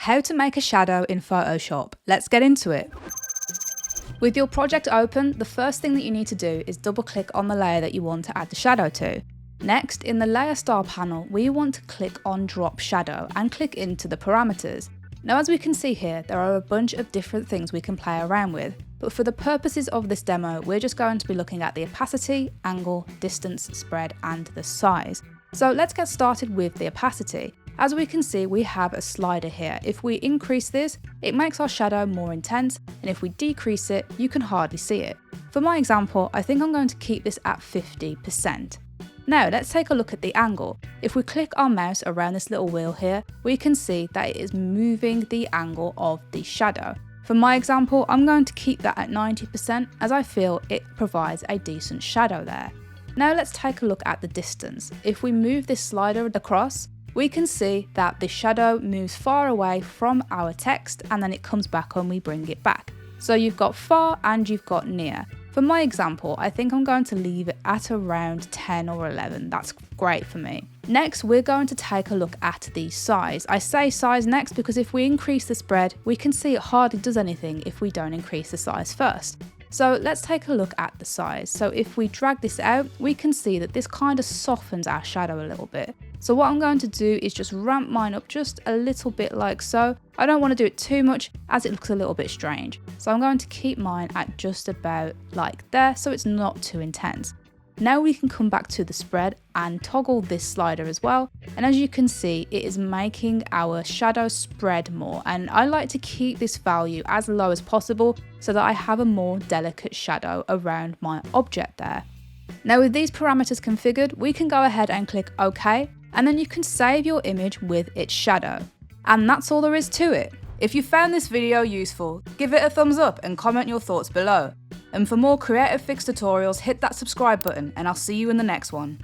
How to make a shadow in Photoshop. Let's get into it. With your project open, the first thing that you need to do is double click on the layer that you want to add the shadow to. Next, in the layer style panel, we want to click on drop shadow and click into the parameters. Now, as we can see here, there are a bunch of different things we can play around with, but for the purposes of this demo, we're just going to be looking at the opacity, angle, distance, spread, and the size. So let's get started with the opacity. As we can see, we have a slider here. If we increase this, it makes our shadow more intense, and if we decrease it, you can hardly see it. For my example, I think I'm going to keep this at 50%. Now let's take a look at the angle. If we click our mouse around this little wheel here, we can see that it is moving the angle of the shadow. For my example, I'm going to keep that at 90% as I feel it provides a decent shadow there. Now let's take a look at the distance. If we move this slider across, we can see that the shadow moves far away from our text and then it comes back when we bring it back. So you've got far and you've got near. For my example, I think I'm going to leave it at around 10 or 11. That's great for me. Next, we're going to take a look at the size. I say size next because if we increase the spread, we can see it hardly does anything if we don't increase the size first. So let's take a look at the size. So if we drag this out, we can see that this kind of softens our shadow a little bit. So what I'm going to do is just ramp mine up just a little bit like so. I don't want to do it too much as it looks a little bit strange. So I'm going to keep mine at just about like there so it's not too intense. Now we can come back to the spread and toggle this slider as well. And as you can see, it is making our shadow spread more. And I like to keep this value as low as possible so that I have a more delicate shadow around my object there. Now with these parameters configured, we can go ahead and click OK, and then you can save your image with its shadow. And that's all there is to it. If you found this video useful, give it a thumbs up and comment your thoughts below. And for more Creative Fix tutorials, hit that subscribe button and I'll see you in the next one.